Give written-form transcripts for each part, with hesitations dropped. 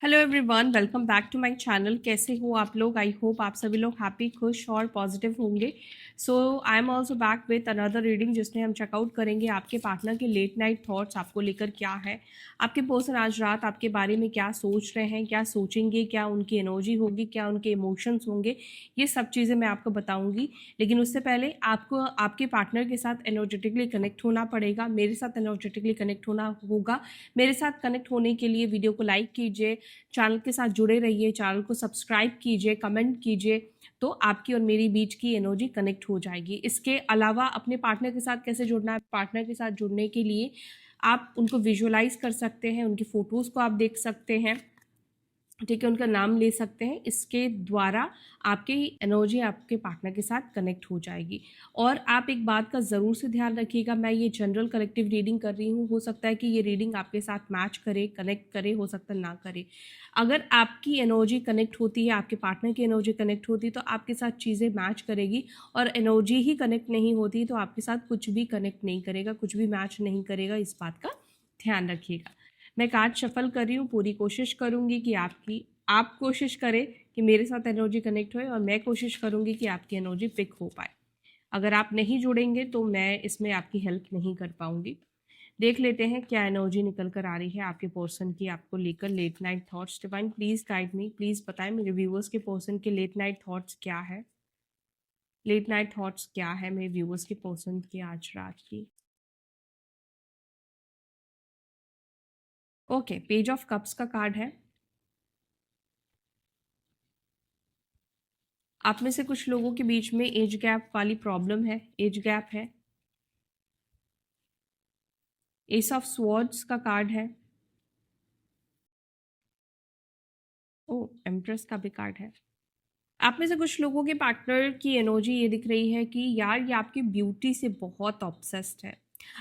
Hello everyone, welcome back to my channel. कैसे हो आप लोग? आई होप आप सभी लोग हैप्पी, खुश और पॉजिटिव होंगे। So I am also back with another reading जिसमें हम चेकआउट करेंगे आपके पार्टनर के लेट नाइट थॉट्स आपको लेकर क्या है, आपके पर्सन आज रात आपके बारे में क्या सोच रहे हैं, क्या सोचेंगे, क्या उनकी एनर्जी होगी, क्या उनके इमोशंस होंगे। ये सब चीज़ें मैं आपको बताऊंगी। लेकिन उससे पहले आपको आपके पार्टनर के साथ एनर्जेटिकली कनेक्ट होना पड़ेगा, मेरे साथ एनर्जेटिकली कनेक्ट होना होगा। मेरे साथ कनेक्ट होने के लिए वीडियो को लाइक कीजिए, चैनल के साथ जुड़े रहिए, चैनल को सब्सक्राइब कीजिए, कमेंट कीजिए, तो आपकी और मेरी बीच की एनर्जी कनेक्ट हो जाएगी। इसके अलावा अपने पार्टनर के साथ कैसे जुड़ना है, पार्टनर के साथ जुड़ने के लिए आप उनको विजुअलाइज कर सकते हैं, उनकी फ़ोटोज़ को आप देख सकते हैं, ठीक है, उनका नाम ले सकते हैं। इसके द्वारा आपकी एनर्जी आपके पार्टनर के साथ कनेक्ट हो जाएगी। और आप एक बात का ज़रूर से ध्यान रखिएगा, मैं ये जनरल कलेक्टिव रीडिंग कर रही हूँ, हो सकता है कि ये रीडिंग आपके साथ मैच करे, कनेक्ट करे, हो सकता है ना करे। अगर आपकी एनर्जी कनेक्ट होती है, आपके पार्टनर की एनर्जी कनेक्ट होती है, तो आपके साथ चीज़ें मैच करेगी। और एनर्जी ही कनेक्ट नहीं होती तो आपके साथ कुछ भी कनेक्ट नहीं करेगा, कुछ भी मैच नहीं करेगा। इस बात का ध्यान रखिएगा। मैं कार्ड शफल कर रही हूँ, पूरी कोशिश करूँगी कि आप कोशिश करें कि मेरे साथ एनर्जी कनेक्ट होए, और मैं कोशिश करूँगी कि आपकी एनर्जी पिक हो पाए। अगर आप नहीं जुड़ेंगे तो मैं इसमें आपकी हेल्प नहीं कर पाऊँगी। देख लेते हैं क्या एनर्जी निकल कर आ रही है आपके पर्सन की आपको लेकर। Late night thoughts divine please guide me, please बताएं मेरे व्यूअर्स के पर्सन के लेट नाइट थॉट्स क्या है। लेट नाइट थॉट्स क्या है मेरे व्यूअर्स के पर्सन की आज रात की। ओके, पेज ऑफ कप्स का कार्ड है। आप में से कुछ लोगों के बीच में एज गैप वाली प्रॉब्लम है, एज गैप है। एस ऑफ स्वॉर्ड्स का कार्ड है। ओ, एम्प्रेस का भी कार्ड है। आप में से कुछ लोगों के पार्टनर की एनर्जी ये दिख रही है कि यार ये आपकी ब्यूटी से बहुत ऑब्सेस्ड है।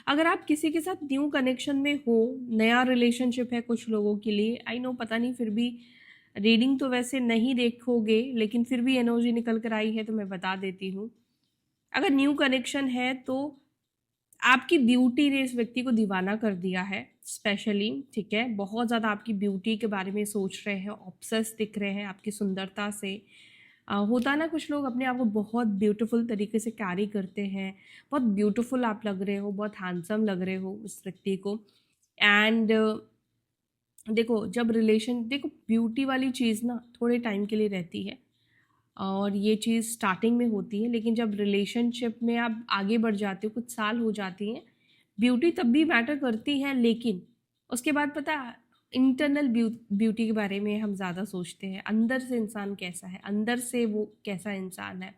अगर आप किसी के साथ न्यू कनेक्शन में हो, नया रिलेशनशिप है कुछ लोगों के लिए, आई नो पता नहीं, फिर भी रीडिंग तो वैसे नहीं देखोगे लेकिन फिर भी एनर्जी निकल कर आई है तो मैं बता देती हूँ। अगर न्यू कनेक्शन है तो आपकी ब्यूटी ने इस व्यक्ति को दीवाना कर दिया है स्पेशली, ठीक है। बहुत ज़्यादा आपकी ब्यूटी के बारे में सोच रहे हैं, ऑब्सेस दिख रहे हैं आपकी सुंदरता से। होता है ना, कुछ लोग अपने आप को बहुत ब्यूटीफुल तरीके से कैरी करते हैं। बहुत ब्यूटीफुल आप लग रहे हो, बहुत हैंडसम लग रहे हो उस व्यक्ति को। एंड देखो, जब रिलेशन, देखो ब्यूटी वाली चीज़ ना थोड़े टाइम के लिए रहती है और ये चीज़ स्टार्टिंग में होती है, लेकिन जब रिलेशनशिप में आप आगे बढ़ जाते हो, कुछ साल हो जाती हैं, ब्यूटी तब भी मैटर करती है। लेकिन उसके बाद पता है, इंटरनल ब्यूटी के बारे में हम ज़्यादा सोचते हैं, अंदर से इंसान कैसा है, अंदर से वो कैसा इंसान है।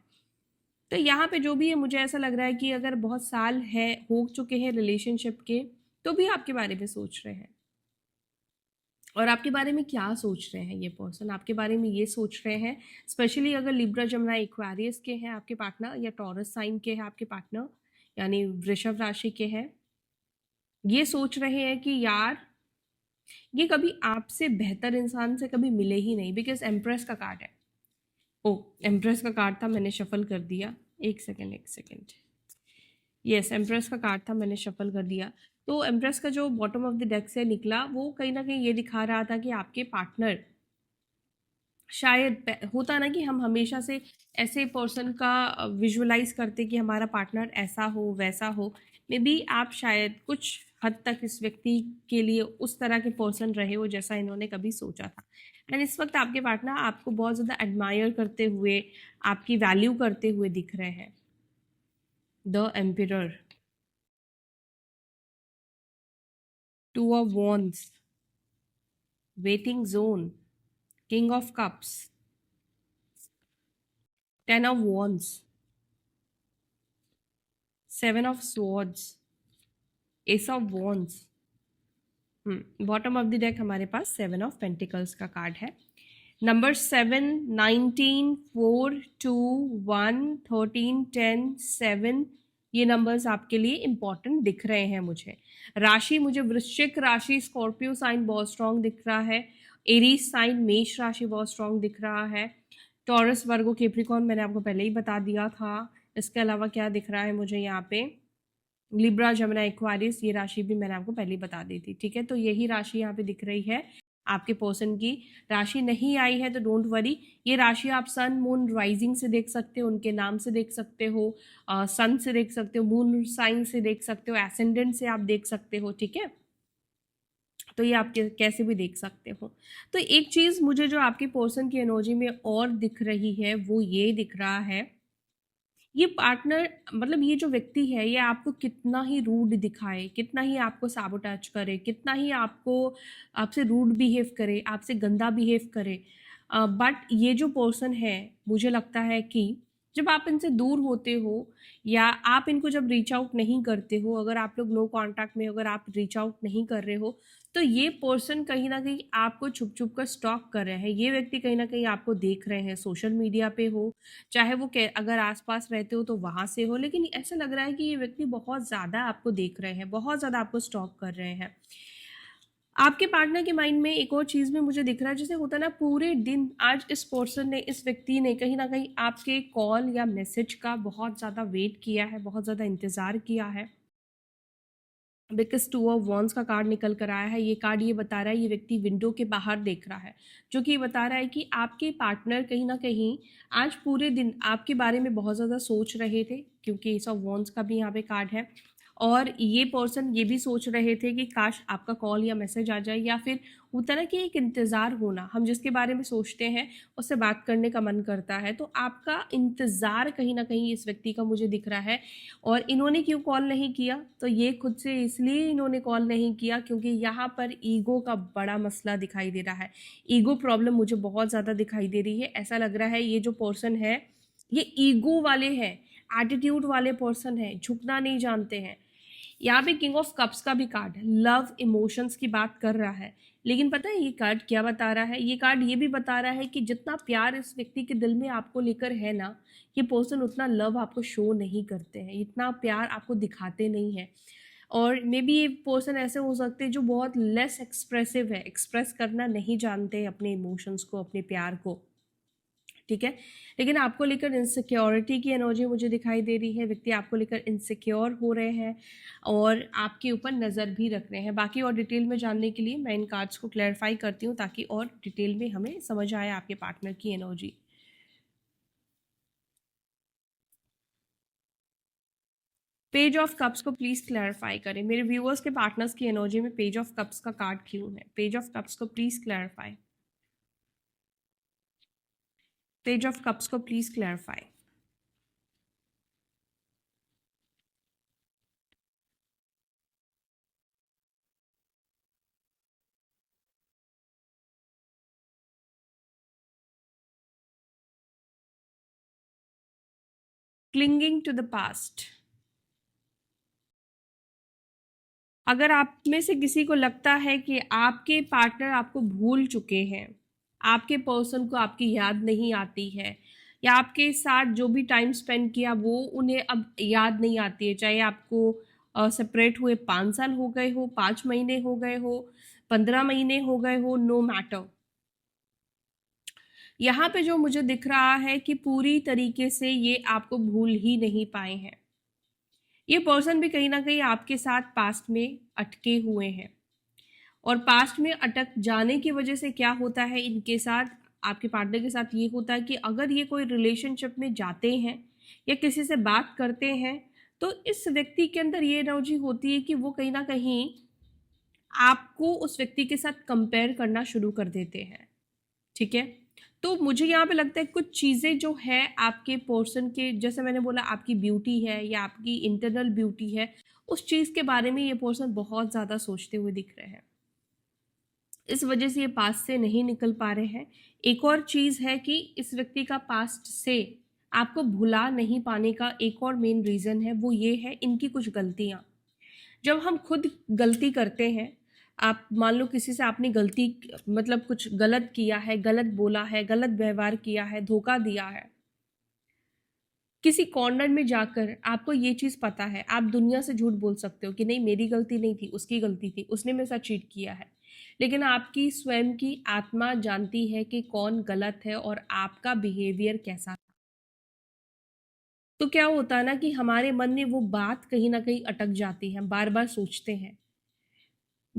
तो यहाँ पे जो भी है, मुझे ऐसा लग रहा है कि अगर बहुत साल है हो चुके हैं रिलेशनशिप के, तो भी आपके बारे में सोच रहे हैं। और आपके बारे में क्या सोच रहे हैं ये पर्सन, आपके बारे में ये सोच रहे हैं, स्पेशली अगर लिब्रा, जमुना, एक्वेरियस के हैं आपके पार्टनर, या टॉरस साइन के हैं आपके पार्टनर, यानी वृषभ राशि के हैं, ये सोच रहे हैं कि यार ये कभी आपसे बेहतर इंसान से कभी मिले ही नहीं, बिकॉज एम्प्रेस का कार्ड है। ओ, एम्प्रेस का कार्ड था, मैंने शफल कर दिया। एक सेकेंड, एक सेकेंड। यस, एम्प्रेस का कार्ड था, मैंने शफल कर दिया। तो एम्प्रेस का जो बॉटम ऑफ द डेक से निकला वो कहीं ना कहीं ये दिखा रहा था कि आपके पार्टनर शायद, होता ना कि हम हमेशा से ऐसे पर्सन का विजुअलाइज करते कि हमारा पार्टनर ऐसा हो वैसा हो। मे बी आप शायद कुछ हद तक इस व्यक्ति के लिए उस तरह के पर्सन रहे हो जैसा इन्होंने कभी सोचा था। एंड इस वक्त आपके पार्टनर आपको बहुत ज़्यादा एडमायर करते हुए, आपकी वैल्यू करते हुए दिख रहे हैं। The emperor, two of wands, waiting zone, king of cups, ten of wands, seven of swords, ace of wands. Bottom of the deck हमारे पास सेवन ऑफ पेंटिकल्स का कार्ड है। नंबर 7, 19, 4, 2, 1, 13, 10, 7, ये नंबर्स आपके लिए इंपॉर्टेंट दिख रहे हैं मुझे। राशि, मुझे वृश्चिक राशि, स्कॉर्पियो साइन बहुत स्ट्रांग दिख रहा है। एरीज साइन, मेष राशि बहुत स्ट्रांग दिख रहा है। टॉरस, वर्गो, कैप्रिकॉर्न मैंने आपको पहले ही बता दिया था। इसके अलावा क्या दिख रहा है मुझे यहाँ पे, लिब्रा, जमुना, एक्वारियस, ये राशि भी मैंने आपको पहले ही बता दी थी, ठीक है। तो यही राशि यहाँ पे दिख रही है आपके पर्सन की राशि नहीं आई है तो डोंट वरी, ये राशि आप सन मून राइजिंग से देख सकते हो, उनके नाम से देख सकते हो, सन से देख सकते हो, मून साइन से देख सकते हो, एसेंडेंट से आप देख सकते हो, ठीक है। तो ये आप कैसे भी देख सकते हो। तो एक चीज़ मुझे जो आपके पर्सन की एनर्जी में और दिख रही है वो ये दिख रहा है, ये पार्टनर मतलब ये जो व्यक्ति है ये आपको कितना ही रूड दिखाए, कितना ही आपको सैबोटेज करे, कितना ही आपको आपसे रूड बिहेव करे, आपसे गंदा बिहेव करे, बट ये जो पर्सन है मुझे लगता है कि जब आप इनसे दूर होते हो या आप इनको जब रीच आउट नहीं करते हो, अगर आप लोग नो कांटेक्ट में, अगर आप रीच आउट नहीं कर रहे हो, तो ये पर्सन कहीं ना कहीं आपको छुप छुप कर स्टॉक कर रहे हैं। ये व्यक्ति कहीं ना कहीं आपको देख रहे हैं, सोशल मीडिया पे हो, चाहे वो अगर आसपास रहते हो तो वहां से हो, लेकिन ऐसा लग रहा है कि ये व्यक्ति बहुत ज़्यादा आपको देख रहे हैं, बहुत ज़्यादा आपको स्टॉक कर रहे हैं। आपके पार्टनर के माइंड में एक और चीज़ भी मुझे दिख रहा है, जैसे होता है ना, पूरे दिन आज इस पर्सन ने, इस व्यक्ति ने कहीं ना कहीं आपके कॉल या मैसेज का बहुत ज़्यादा वेट किया है, बहुत ज़्यादा इंतज़ार किया है। बिकॉज 2 ऑफ वॉन्स का कार्ड निकल कर आया है। ये कार्ड ये बता रहा है, ये व्यक्ति विंडो के बाहर देख रहा है, जो कि ये बता रहा है कि आपके पार्टनर कहीं ना कहीं आज पूरे दिन आपके बारे में बहुत ज़्यादा सोच रहे थे, क्योंकि एस ऑफ वॉन्स का भी यहाँ पे कार्ड है। और ये पर्सन ये भी सोच रहे थे कि काश आपका कॉल या मैसेज आ जाए, या फिर होता ना कि एक इंतज़ार होना, हम जिसके बारे में सोचते हैं उससे बात करने का मन करता है, तो आपका इंतज़ार कहीं ना कहीं इस व्यक्ति का मुझे दिख रहा है। और इन्होंने क्यों कॉल नहीं किया, तो ये खुद से इसलिए इन्होंने कॉल नहीं किया क्योंकि यहाँ पर ईगो का बड़ा मसला दिखाई दे रहा है। ईगो प्रॉब्लम मुझे बहुत ज़्यादा दिखाई दे रही है। ऐसा लग रहा है ये जो पर्सन है ये ईगो वाले हैं, एटीट्यूड वाले पर्सन है, झुकना नहीं जानते हैं। यहाँ पे किंग ऑफ कप्स का भी कार्ड है, लव इमोशंस की बात कर रहा है, लेकिन पता है ये कार्ड क्या बता रहा है, ये कार्ड ये भी बता रहा है कि जितना प्यार इस व्यक्ति के दिल में आपको लेकर है ना, ये पर्सन उतना लव आपको शो नहीं करते हैं, इतना प्यार आपको दिखाते नहीं है। और मे बी ये पर्सन ऐसे हो सकते हैं जो बहुत लेस एक्सप्रेसिव है, एक्सप्रेस करना नहीं जानते अपने इमोशंस को, अपने प्यार को, ठीक है। लेकिन आपको लेकर इनसिक्योरिटी की एनर्जी मुझे दिखाई दे रही है, व्यक्ति आपको लेकर इनसिक्योर हो रहे हैं और आपके ऊपर नज़र भी रख रहे हैं। बाकी और डिटेल में जानने के लिए मैं इन कार्ड्स को क्लैरिफाई करती हूँ ताकि और डिटेल में हमें समझ आए आपके पार्टनर की एनर्जी। पेज ऑफ कप्स को प्लीज क्लैरिफाई करें, मेरे व्यूअर्स के पार्टनर्स की एनर्जी में पेज ऑफ कप्स का कार्ड क्यों है? पेज ऑफ कप्स को please clarify, page of cups को please clarify. Clinging to the past. अगर आप में से किसी को लगता है कि आपके पार्टनर आपको भूल चुके हैं, आपके पर्सन को आपकी याद नहीं आती है, या आपके साथ जो भी टाइम स्पेंड किया वो उन्हें अब याद नहीं आती है, चाहे आपको सेपरेट हुए 5 साल हो गए हो, 5 महीने हो गए हो, 15 महीने हो गए हो, नो मैटर। यहाँ पे जो मुझे दिख रहा है कि पूरी तरीके से ये आपको भूल ही नहीं पाए हैं। ये पर्सन भी कहीं ना कहीं आपके साथ पास्ट में अटके हुए हैं, और पास्ट में अटक जाने की वजह से क्या होता है इनके साथ, आपके पार्टनर के साथ ये होता है कि अगर ये कोई रिलेशनशिप में जाते हैं या किसी से बात करते हैं, तो इस व्यक्ति के अंदर ये एनर्जी होती है कि वो कहीं ना कहीं आपको उस व्यक्ति के साथ कंपेयर करना शुरू कर देते हैं, ठीक है। तो मुझे यहाँ पे लगता है कुछ चीज़ें जो है आपके पर्सन के, जैसे मैंने बोला आपकी ब्यूटी है या आपकी इंटरनल ब्यूटी है, उस चीज़ के बारे में ये पर्सन बहुत ज़्यादा सोचते हुए दिख रहे हैं, इस वजह से ये पास्ट से नहीं निकल पा रहे हैं। एक और चीज़ है कि इस व्यक्ति का पास्ट से आपको भुला नहीं पाने का एक और मेन रीज़न है, वो ये है इनकी कुछ गलतियाँ। जब हम खुद गलती करते हैं, आप मान लो किसी से आपने गलती मतलब कुछ गलत किया है, गलत बोला है, गलत व्यवहार किया है, धोखा दिया है, किसी कॉर्नर में जाकर आपको ये चीज़ पता है, आप दुनिया से झूठ बोल सकते हो कि नहीं मेरी गलती नहीं थी, उसकी गलती थी, उसने मेरे साथ चीट किया है, लेकिन आपकी स्वयं की आत्मा जानती है कि कौन गलत है और आपका बिहेवियर कैसा था। तो क्या होता है ना कि हमारे मन में वो बात कहीं ना कहीं अटक जाती है, हम बार बार सोचते हैं।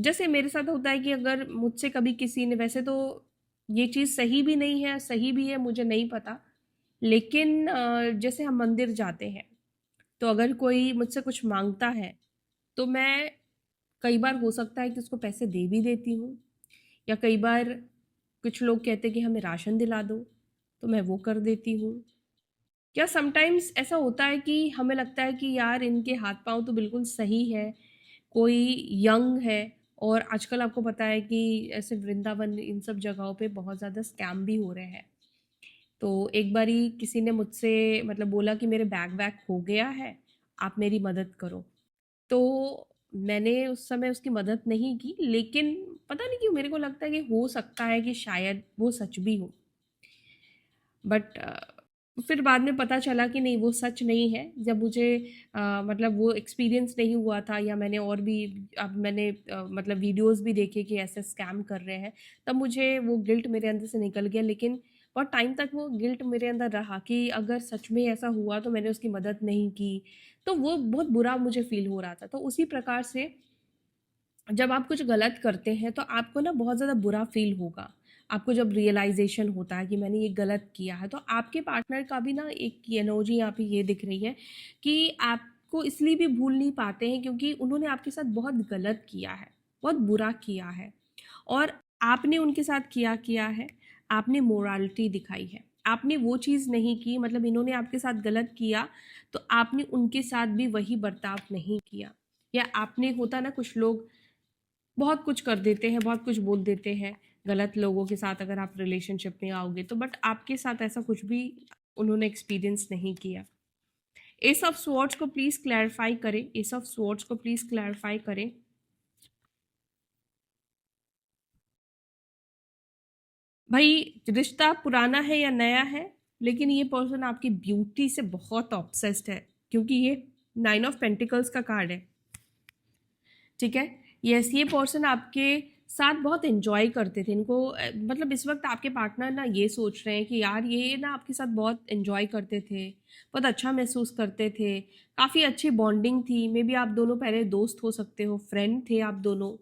जैसे मेरे साथ होता है कि अगर मुझसे कभी किसी ने, वैसे तो ये चीज़ सही भी नहीं है, सही भी है, मुझे नहीं पता, लेकिन जैसे हम मंदिर जाते हैं, तो अगर कोई मुझसे कुछ मांगता है, तो मैं कई बार हो सकता है कि उसको पैसे दे भी देती हूँ, या कई बार कुछ लोग कहते हैं कि हमें राशन दिला दो, तो मैं वो कर देती हूँ। या समटाइम्स ऐसा होता है कि हमें लगता है कि यार इनके हाथ पाँव तो बिल्कुल सही है, कोई यंग है, और आजकल आपको पता है कि ऐसे वृंदावन इन सब जगहों पे बहुत ज़्यादा स्कैम भी हो रहे हैं। तो एक बारी किसी ने मुझसे मतलब बोला कि मेरे बैग वैग खो गया है, आप मेरी मदद करो। तो मैंने उस समय उसकी मदद नहीं की, लेकिन पता नहीं क्यों मेरे को लगता है कि हो सकता है कि शायद वो सच भी हो। बट फिर बाद में पता चला कि नहीं, वो सच नहीं है। जब मुझे मतलब वो एक्सपीरियंस नहीं हुआ था, या मैंने और भी अब मैंने मतलब वीडियोस भी देखे कि ऐसे स्कैम कर रहे हैं, तब मुझे वो गिल्ट मेरे अंदर से निकल गया। लेकिन बहुत टाइम तक वो गिल्ट मेरे अंदर रहा कि अगर सच में ऐसा हुआ तो मैंने उसकी मदद नहीं की, तो वो बहुत बुरा मुझे फील हो रहा था। तो उसी प्रकार से जब आप कुछ गलत करते हैं तो आपको ना बहुत ज़्यादा बुरा फील होगा। आपको जब रियलाइज़ेशन होता है कि मैंने ये गलत किया है, तो आपके पार्टनर का भी ना एक एनर्जी यहाँ पे ये दिख रही है कि आपको इसलिए भी भूल नहीं पाते हैं क्योंकि उन्होंने आपके साथ बहुत गलत किया है, बहुत बुरा किया है, और आपने उनके साथ किया है, आपने मोरालिटी दिखाई है। आपने वो चीज़ नहीं की, मतलब इन्होंने आपके साथ गलत किया, तो आपने उनके साथ भी वही बर्ताव नहीं किया। या आपने, होता ना कुछ लोग बहुत कुछ कर देते हैं, बहुत कुछ बोल देते हैं गलत लोगों के साथ अगर आप रिलेशनशिप में आओगे तो, बट आपके साथ ऐसा कुछ भी उन्होंने एक्सपीरियंस नहीं किया। एस ऑफ स्वॉर्ड्स को प्लीज क्लैरिफाई करें, एस ऑफ स्वॉर्ड्स को प्लीज क्लैरिफाई करें। भाई, रिश्ता पुराना है या नया है, लेकिन ये पर्सन आपकी ब्यूटी से बहुत ऑब्सेस्ड है, क्योंकि ये 9 ऑफ पेंटिकल्स का कार्ड है। ठीक है। यस, ये पर्सन आपके साथ बहुत एंजॉय करते थे। इनको मतलब इस वक्त आपके पार्टनर ना ये सोच रहे हैं कि यार ये ना आपके साथ बहुत एंजॉय करते थे, बहुत अच्छा महसूस करते थे, काफ़ी अच्छी बॉन्डिंग थी। मे बी आप दोनों पहले दोस्त हो सकते हो, फ्रेंड थे आप दोनों,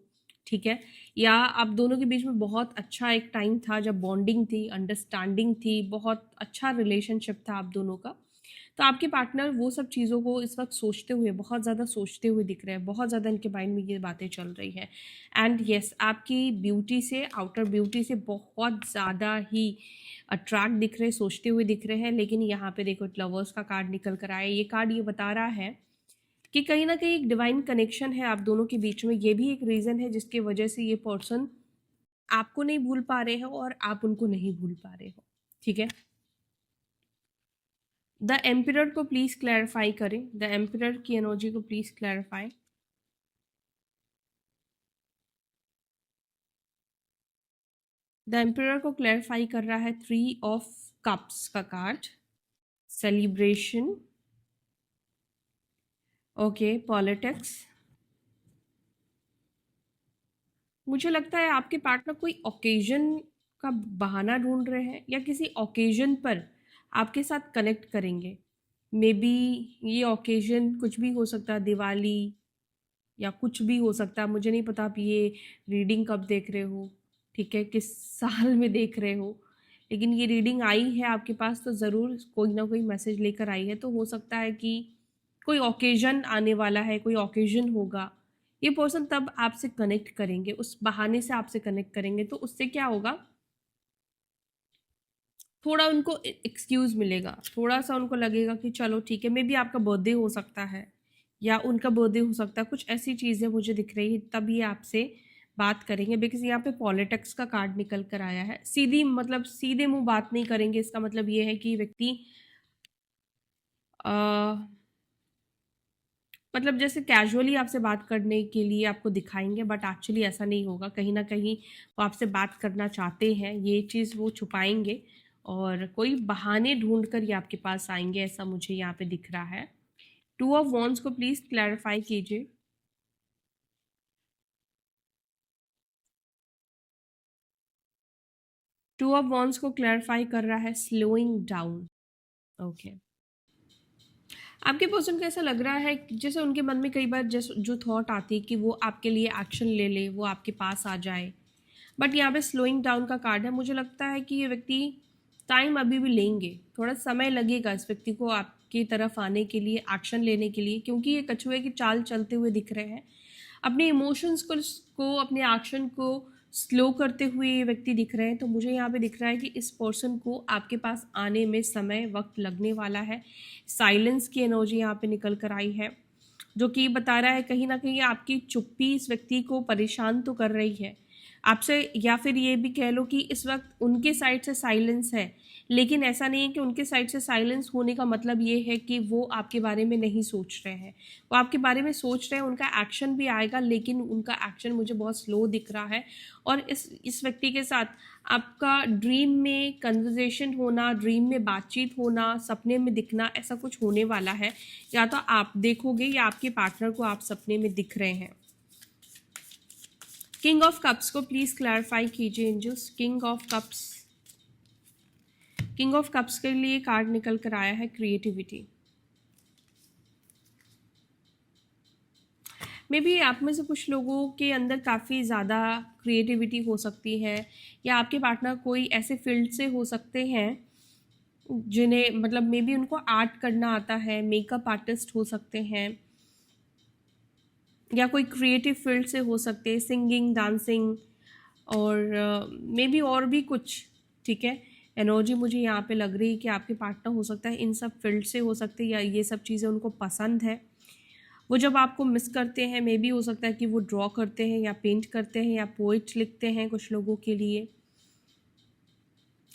ठीक है, या आप दोनों के बीच में बहुत अच्छा एक टाइम था जब बॉन्डिंग थी, अंडरस्टैंडिंग थी, बहुत अच्छा रिलेशनशिप था आप दोनों का। तो आपके पार्टनर वो सब चीज़ों को इस वक्त सोचते हुए, बहुत ज़्यादा सोचते हुए दिख रहे हैं, बहुत ज़्यादा इनके माइंड में ये बातें चल रही हैं। एंड यस, आपकी ब्यूटी से, आउटर ब्यूटी से बहुत ज़्यादा ही अट्रैक्ट दिख रहे, सोचते हुए दिख रहे हैं। लेकिन यहाँ पे देखो लवर्स का कार्ड निकल कर आया। ये कार्ड ये बता रहा है कि कहीं ना कहीं एक डिवाइन कनेक्शन है आप दोनों के बीच में। ये भी एक रीज़न है जिसकी वजह से ये पर्सन आपको नहीं भूल पा रहे हो और आप उनको नहीं भूल पा रहे हो। ठीक है। द एम्पिरर को प्लीज क्लैरिफाई करें, द एम्पिरर की एनर्जी को प्लीज क्लैरिफाई। द एम्पिरर को क्लैरिफाई कर रहा है 3 ऑफ कप्स का कार्ड, सेलिब्रेशन, ओके, पॉलिटिक्स। मुझे लगता है आपके पार्टनर कोई ओकेजन का बहाना ढूंढ रहे हैं, या किसी ओकेजन पर आपके साथ कनेक्ट करेंगे। मे बी ये ओकेजन कुछ भी हो सकता है, दिवाली या कुछ भी हो सकता है, मुझे नहीं पता आप ये रीडिंग कब देख रहे हो, ठीक है, किस साल में देख रहे हो, लेकिन ये रीडिंग आई है आपके पास तो ज़रूर कोई ना कोई मैसेज लेकर आई है। तो हो सकता है कि कोई ओकेजन आने वाला है, कोई ओकेजन होगा, ये पर्सन तब आपसे कनेक्ट करेंगे, उस बहाने से आपसे कनेक्ट करेंगे। तो उससे क्या होगा, थोड़ा उनको एक्सक्यूज़ मिलेगा, थोड़ा सा उनको लगेगा कि चलो ठीक है, मे बी आपका बर्थडे हो सकता है या उनका बर्थडे हो सकता है, कुछ ऐसी चीज़ें मुझे दिख रही है, तब ये आपसे बात करेंगे। बिकॉज यहाँ पे पॉलिटिक्स का कार्ड निकल कर आया है। सीधी मतलब सीधे मुंह बात नहीं करेंगे, इसका मतलब ये है कि व्यक्ति मतलब जैसे कैजुअली आपसे बात करने के लिए आपको दिखाएंगे, बट एक्चुअली ऐसा नहीं होगा। कहीं ना कहीं वो आपसे बात करना चाहते हैं, ये चीज़ वो छुपाएंगे और कोई बहाने ढूंढ कर ये आपके पास आएंगे, ऐसा मुझे यहाँ पे दिख रहा है। 2 ऑफ वॉन्ड्स को प्लीज क्लैरिफाई कीजिए। 2 ऑफ वॉन्ड्स को क्लैरिफाई कर रहा है स्लोइंग डाउन, ओके। आपके पर्सन को ऐसा लग रहा है कि जैसे उनके मन में कई बार जैसे जो थॉट आती है कि वो आपके लिए एक्शन ले ले, वो आपके पास आ जाए, बट यहाँ पे स्लोइंग डाउन का कार्ड है। मुझे लगता है कि ये व्यक्ति टाइम अभी भी लेंगे, थोड़ा समय लगेगा इस व्यक्ति को आपकी तरफ आने के लिए, एक्शन लेने के लिए, क्योंकि ये कछुए की चाल चलते हुए दिख रहे हैं। अपने इमोशंस को अपने एक्शन को स्लो करते हुए ये व्यक्ति दिख रहे हैं। तो मुझे यहाँ पे दिख रहा है कि इस पर्सन को आपके पास आने में समय वक्त लगने वाला है। साइलेंस की एनर्जी यहाँ पे निकल कर आई है, जो कि बता रहा है कहीं ना कहीं आपकी चुप्पी इस व्यक्ति को परेशान तो कर रही है आपसे, या फिर ये भी कह लो कि इस वक्त उनके साइड से साइलेंस है, लेकिन ऐसा नहीं है कि उनके साइड से साइलेंस होने का मतलब ये है कि वो आपके बारे में नहीं सोच रहे हैं। वो आपके बारे में सोच रहे हैं, उनका एक्शन भी आएगा, लेकिन उनका एक्शन मुझे बहुत स्लो दिख रहा है। और इस व्यक्ति के साथ आपका ड्रीम में कन्वर्जेशन होना, ड्रीम में बातचीत होना, सपने में दिखना, ऐसा कुछ होने वाला है। या तो आप देखोगे या आपके पार्टनर को आप सपने में दिख रहे हैं। किंग ऑफ कप्स को प्लीज क्लैरिफाई कीजिए angels. King of cups, king of cups के लिए कार्ड निकल कर आया है क्रिएटिविटी। मे बी आप में से कुछ लोगों के अंदर काफ़ी ज़्यादा क्रिएटिविटी हो सकती है, या आपके पार्टनर कोई ऐसे फील्ड से हो सकते हैं जिन्हें मतलब मे बी उनको आर्ट करना आता है, मेकअप आर्टिस्ट हो सकते हैं, या कोई क्रिएटिव फील्ड से हो सकते हैं, सिंगिंग, डांसिंग, और मे बी और भी कुछ। ठीक है, एनर्जी मुझे यहाँ पे लग रही है कि आपके पार्टनर हो सकता है इन सब फील्ड से हो सकते हैं, या ये सब चीज़ें उनको पसंद है। वो जब आपको मिस करते हैं, मे बी हो सकता है कि वो ड्रॉ करते हैं या पेंट करते हैं या पोइट लिखते हैं कुछ लोगों के लिए,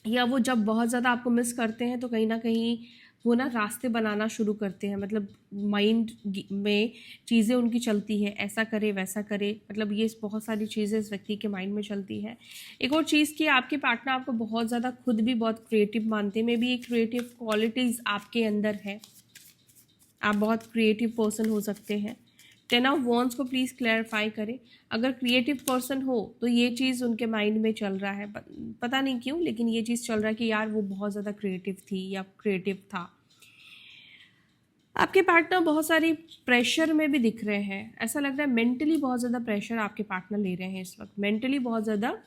या वो जब बहुत ज़्यादा आपको मिस करते हैं तो कहीं ना कहीं वो ना रास्ते बनाना शुरू करते हैं, मतलब माइंड में चीज़ें उनकी चलती है, ऐसा करे वैसा करे, मतलब ये बहुत सारी चीज़ें इस व्यक्ति के माइंड में चलती है। एक और चीज़ कि आपके पार्टनर आपको बहुत ज़्यादा खुद भी बहुत क्रिएटिव मानते हैं, मे बी ये क्रिएटिव क्वालिटीज़ आपके अंदर है, आप बहुत क्रिएटिव पर्सन हो सकते हैं। 10 ऑफ वॉन्ड्स को प्लीज़ क्लैरिफाई करें। अगर क्रिएटिव पर्सन हो तो ये चीज़ उनके माइंड में चल रहा है, पता नहीं क्यों, लेकिन ये चीज़ चल रहा है कि यार वो बहुत ज़्यादा क्रिएटिव थी या क्रिएटिव था। आपके पार्टनर बहुत सारी प्रेशर में भी दिख रहे हैं, ऐसा लग रहा है मेंटली बहुत ज़्यादा प्रेशर आपके पार्टनर ले रहे हैं इस वक्त, मेंटली बहुत ज़्यादा।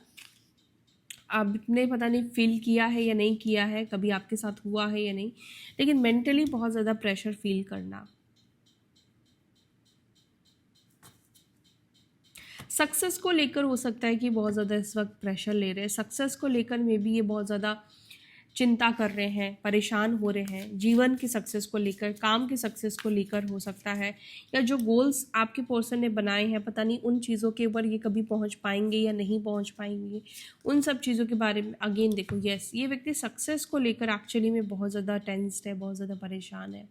आपने पता नहीं फील किया है या नहीं किया है, कभी आपके साथ हुआ है या नहीं, लेकिन मेंटली बहुत ज़्यादा प्रेशर फील करना। सक्सेस को लेकर हो सकता है कि बहुत ज़्यादा इस वक्त प्रेशर ले रहे हैं, सक्सेस को लेकर में भी ये बहुत ज़्यादा चिंता कर रहे हैं, परेशान हो रहे हैं, जीवन की सक्सेस को लेकर, काम की सक्सेस को लेकर हो सकता है, या जो गोल्स आपके पर्सन ने बनाए हैं पता नहीं उन चीज़ों के ऊपर ये कभी पहुंच पाएंगे या नहीं पहुंच पाएंगे, उन सब चीज़ों के बारे में। अगेन देखो, यस, ये व्यक्ति सक्सेस को लेकर एक्चुअली में बहुत ज़्यादा टेंस्ड है, बहुत ज़्यादा परेशान है,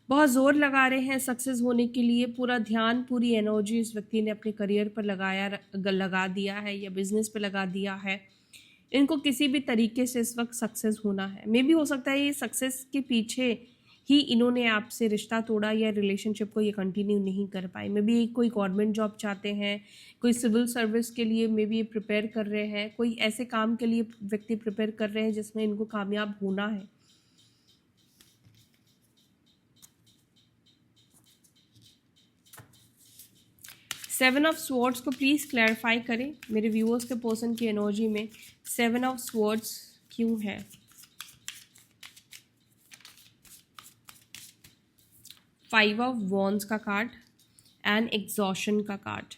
बहुत ज़ोर लगा रहे हैं सक्सेस होने के लिए, पूरा ध्यान, पूरी एनर्जी इस व्यक्ति ने अपने करियर पर लगा दिया है या बिजनेस पे लगा दिया है। इनको किसी भी तरीके से इस वक्त सक्सेस होना है। मे भी हो सकता है ये सक्सेस के पीछे ही इन्होंने आपसे रिश्ता तोड़ा या रिलेशनशिप को ये कंटिन्यू नहीं कर पाए। मे बी कोई गवर्नमेंट जॉब चाहते हैं, कोई सिविल सर्विस के लिए मे बी ये प्रिपेयर कर रहे हैं, कोई ऐसे काम के लिए व्यक्ति प्रिपेयर कर रहे हैं जिसमें इनको कामयाब होना है। सेवन ऑफ स्वॉर्ड्स को प्लीज़ क्लैरिफाई करें मेरे व्यूअर्स के पर्सन की एनर्जी में। सेवन ऑफ स्वॉर्ड्स क्यों है? फाइव ऑफ वॉन्ड्स का कार्ड एंड एग्जॉशन का कार्ड।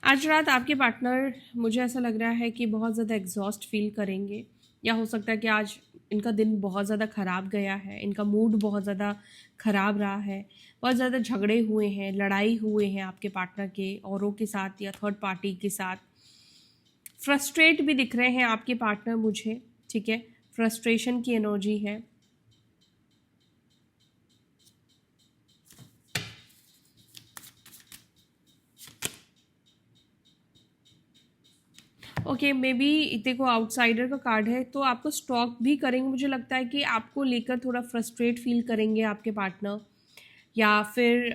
आज रात आपके पार्टनर, मुझे ऐसा लग रहा है कि बहुत ज़्यादा एग्जॉस्ट फील करेंगे, या हो सकता है कि आज इनका दिन बहुत ज़्यादा ख़राब गया है, इनका मूड बहुत ज़्यादा ख़राब रहा है, बहुत ज़्यादा झगड़े हुए हैं, लड़ाई हुए हैं आपके पार्टनर के औरों के साथ या थर्ड पार्टी के साथ। फ्रस्ट्रेट भी दिख रहे हैं आपके पार्टनर मुझे, ठीक है, फ्रस्ट्रेशन की एनर्जी है। ओके, मे बी देखो आउटसाइडर का कार्ड है तो आपको स्टॉक भी करेंगे, मुझे लगता है कि आपको लेकर थोड़ा फ्रस्ट्रेट फील करेंगे आपके पार्टनर, या फिर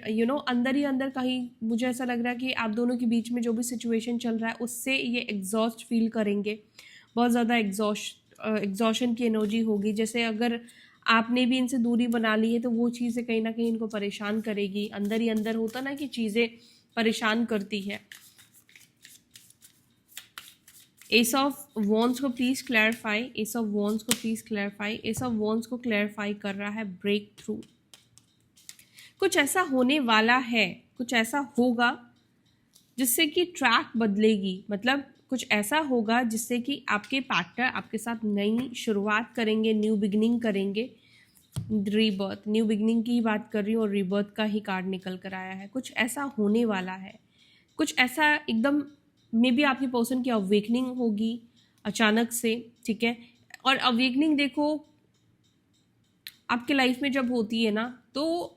अंदर ही अंदर कहीं मुझे ऐसा लग रहा है कि आप दोनों के बीच में जो भी सिचुएशन चल रहा है उससे ये एग्जॉस्ट फील करेंगे, बहुत ज़्यादा एग्जॉशन की एनर्जी होगी। जैसे अगर आपने भी इनसे दूरी बना ली है तो वो चीज़ें कहीं ना कहीं इनको परेशान करेगी। अंदर ही अंदर होता ना कि चीज़ें परेशान करती है। एस ऑफ वॉन्ड्स को please clarify, ace of wands को please clarify, ace of wands को क्लैरिफाई कर रहा है ब्रेक थ्रू। कुछ ऐसा होने वाला है, कुछ ऐसा होगा जिससे कि ट्रैक बदलेगी। मतलब कुछ ऐसा होगा जिससे कि आपके पार्टनर आपके साथ नई शुरुआत करेंगे, न्यू बिगिनिंग करेंगे। रीबर्थ, न्यू बिगिनिंग की बात कर रही हूँ और रीबर्थ का ही कार्ड निकल कर आया है। कुछ ऐसा होने वाला है, कुछ ऐसा एकदम मे बी आपकी पर्सन की अवेकनिंग होगी अचानक से, ठीक है। और अवेकनिंग देखो आपके लाइफ में जब होती है ना तो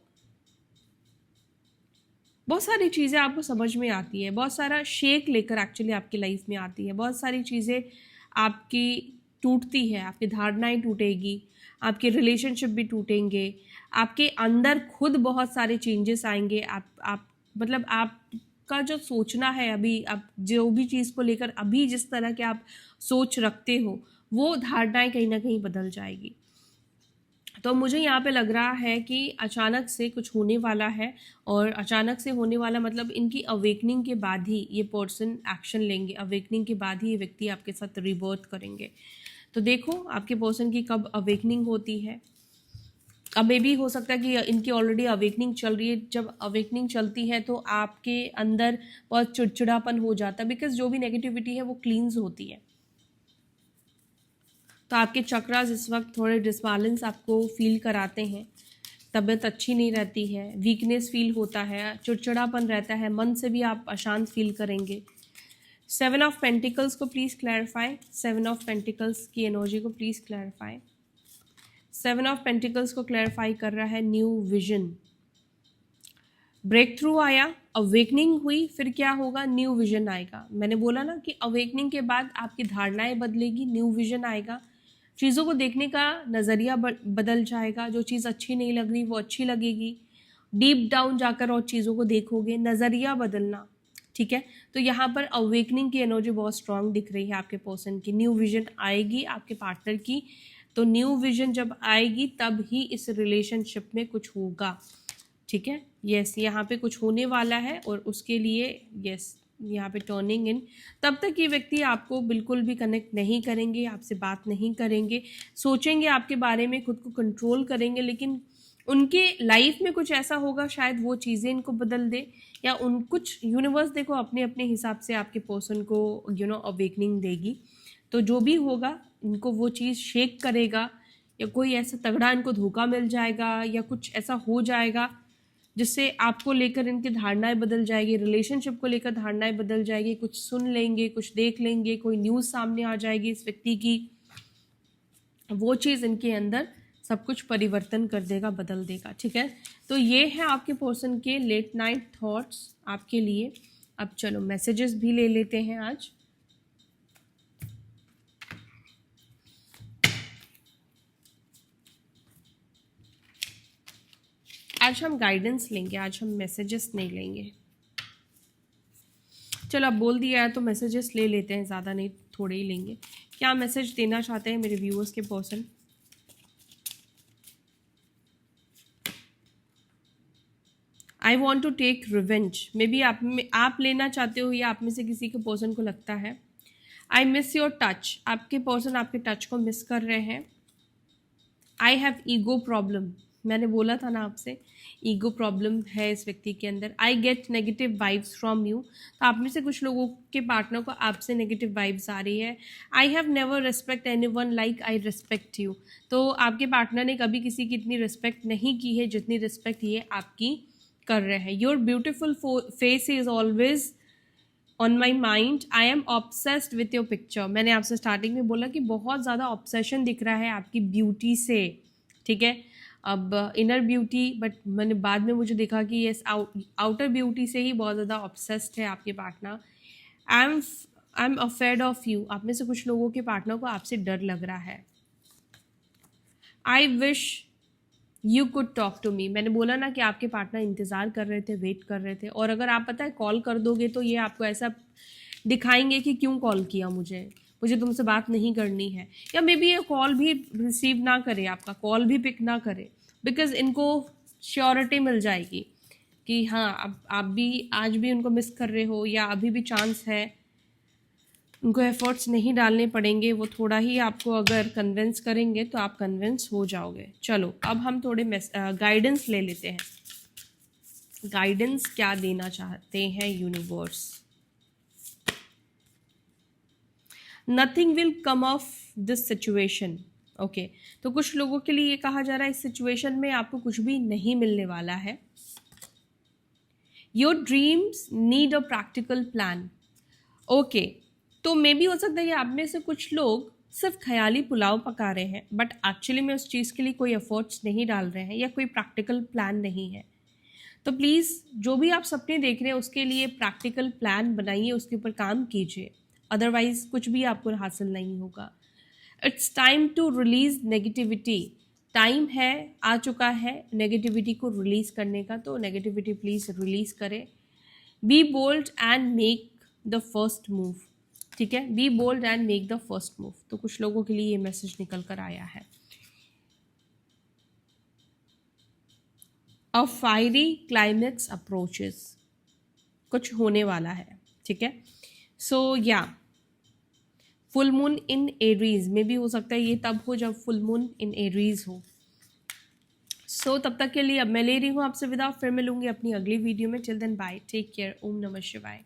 बहुत सारी चीज़ें आपको समझ में आती है, बहुत सारा शेक लेकर एक्चुअली आपकी लाइफ में आती है। बहुत सारी चीज़ें आपकी टूटती है, आपकी धारणाएं टूटेगी, आपके रिलेशनशिप भी टूटेंगे, आपके अंदर खुद बहुत सारे चेंजेस आएंगे। आप मतलब आपका जो सोचना है अभी, आप जो भी चीज़ को लेकर अभी जिस तरह के आप सोच रखते हो वो धारणाएं कहीं ना कहीं बदल जाएगी। तो मुझे यहाँ पे लग रहा है कि अचानक से कुछ होने वाला है, और अचानक से होने वाला मतलब इनकी अवेकनिंग के बाद ही ये पर्सन एक्शन लेंगे, अवेकनिंग के बाद ही ये व्यक्ति आपके साथ रिबर्थ करेंगे। तो देखो आपके पर्सन की कब अवेकनिंग होती है। अब मे भी हो सकता है कि इनकी ऑलरेडी अवेकनिंग चल रही है। जब अवेकनिंग चलती है तो आपके अंदर बहुत चिड़चिड़ापन हो जाता है, बिकॉज जो भी नेगेटिविटी है वो क्लींस होती है। तो आपके चक्रास इस वक्त थोड़े डिसबैलेंस आपको फील कराते हैं, तबीयत अच्छी नहीं रहती है, वीकनेस फील होता है, चिड़चिड़ापन रहता है, मन से भी आप अशांत फील करेंगे। 7 ऑफ पेंटिकल्स को प्लीज़ क्लैरिफाई, 7 ऑफ पेंटिकल्स की एनर्जी को प्लीज़ क्लैरिफाई। 7 ऑफ पेंटिकल्स को क्लैरिफाई कर रहा है न्यू विजन। ब्रेक थ्रू आया, अवेकनिंग हुई, फिर क्या होगा, न्यू विजन आएगा। मैंने बोला ना कि अवेकनिंग के बाद आपकी धारणाएं बदलेगी, न्यू विजन आएगा, चीज़ों को देखने का नज़रिया बदल जाएगा। जो चीज़ अच्छी नहीं लग रही वो अच्छी लगेगी, डीप डाउन जाकर और चीज़ों को देखोगे, नज़रिया बदलना, ठीक है। तो यहाँ पर अवेकनिंग की एनर्जी बहुत स्ट्रांग दिख रही है आपके पर्सन की। न्यू विजन आएगी आपके पार्टनर की, तो न्यू विजन जब आएगी तब ही इस रिलेशनशिप में कुछ होगा, ठीक है। यस, यहाँ पे कुछ होने वाला है और उसके लिए यस यहाँ पे टर्निंग इन। तब तक ये व्यक्ति आपको बिल्कुल भी कनेक्ट नहीं करेंगे, आपसे बात नहीं करेंगे, सोचेंगे आपके बारे में, खुद को कंट्रोल करेंगे, लेकिन उनके लाइफ में कुछ ऐसा होगा शायद वो चीज़ें इनको बदल दे, या उन कुछ यूनिवर्स देखो अपने अपने हिसाब से आपके पर्सन को अवेकनिंग देगी। तो जो भी होगा इनको वो चीज़ शेक करेगा, या कोई ऐसा तगड़ा इनको धोखा मिल जाएगा, या कुछ ऐसा हो जाएगा जिससे आपको लेकर इनकी धारणाएं बदल जाएगी, रिलेशनशिप को लेकर धारणाएं बदल जाएगी। कुछ सुन लेंगे, कुछ देख लेंगे, कोई न्यूज़ सामने आ जाएगी इस व्यक्ति की, वो चीज़ इनके अंदर सब कुछ परिवर्तन कर देगा, बदल देगा, ठीक है। तो ये है आपके पर्सन के लेट नाइट थॉट्स आपके लिए। अब चलो मैसेजेस भी ले लेते हैं आज। आज हम गाइडेंस लेंगे, आज हम मैसेजेस नहीं लेंगे। चलो अब बोल दिया है तो मैसेजेस ले लेते हैं, ज़्यादा नहीं थोड़े ही लेंगे। क्या मैसेज देना चाहते हैं मेरे व्यूअर्स के person? I want to take revenge, maybe आप लेना चाहते हो या आप में से किसी के पर्सन को लगता है। आई मिस योर टच, आपके पर्सन आपके टच को मिस कर रहे हैं। आई हैव ईगो प्रॉब्लम, मैंने बोला था ना आपसे, ईगो प्रॉब्लम है इस व्यक्ति के अंदर। I get negative vibes from you, तो आप में से कुछ लोगों के पार्टनर को आपसे नेगेटिव वाइब्स आ रही है। I have never respect any one like I respect you, तो आपके पार्टनर ने कभी किसी की इतनी रिस्पेक्ट नहीं की है जितनी रिस्पेक्ट ये आपकी कर रहे हैं। Your beautiful face is always on my mind, I am obsessed with your picture. मैंने आपसे स्टार्टिंग में बोला कि बहुत ज़्यादा ऑब्सेशन दिख रहा है आपकी ब्यूटी से, ठीक है। अब इनर ब्यूटी, बट मैंने बाद में मुझे देखा कि ये आउटर ब्यूटी से ही बहुत ज़्यादा ऑब्सेस्ड है आपके partner. I am afraid of you, आप में से कुछ लोगों के पार्टनर को आपसे डर लग रहा है। I wish you could talk to me, मैंने बोला ना कि आपके पार्टनर इंतज़ार कर रहे थे, वेट कर रहे थे, और अगर आप पता है कॉल कर दोगे तो ये आपको ऐसा दिखाएंगे कि क्यों कॉल किया मुझे, मुझे तुमसे बात नहीं करनी है, या मे बी ये कॉल भी रिसीव ना करे, आपका कॉल भी पिक ना करे, बिकॉज इनको श्योरिटी मिल जाएगी कि हाँ अब आप भी आज भी उनको मिस कर रहे हो, या अभी भी चांस है, उनको एफर्ट्स नहीं डालने पड़ेंगे, वो थोड़ा ही आपको अगर कन्विंस करेंगे तो आप कन्विंस हो जाओगे। चलो अब हम थोड़े गाइडेंस ले लेते हैं, गाइडेंस क्या देना चाहते हैं universe. Nothing will come of this situation. Okay, तो कुछ लोगों के लिए ये कहा जा रहा है इस सिचुएशन में आपको कुछ भी नहीं मिलने वाला है। Your dreams need a practical plan. Okay, तो मे भी हो सकता है ये आप में से कुछ लोग सिर्फ ख्याली पुलाव पका रहे हैं, बट एक्चुअली में उस चीज़ के लिए कोई एफर्ट्स नहीं डाल रहे हैं, या कोई प्रैक्टिकल प्लान नहीं है। तो प्लीज़ जो भी आप सपने देख रहे हैं उसके लिए प्रैक्टिकल प्लान बनाइए, उसके ऊपर काम कीजिए, अदरवाइज कुछ भी आपको हासिल नहीं होगा। It's time to release negativity. Time है, आ चुका है नेगेटिविटी को रिलीज करने का, तो नेगेटिविटी प्लीज़ रिलीज करें। Be bold and make the first move. ठीक है, be bold and make the first move. तो कुछ लोगों के लिए ये मैसेज निकल कर आया है। अ फायरी क्लाइमेक्स अप्रोचेस, कुछ होने वाला है। ठीक है, सो या फुल मून इन एरीज में भी हो सकता है ये तब हो जब फुल मून इन एरीज हो। सो तब तक के लिए अब मैं ले रही हूँ आपसे विदा, फिर मिलूंगी अपनी अगली वीडियो में। Till then bye, take care, ओम नमः शिवाय।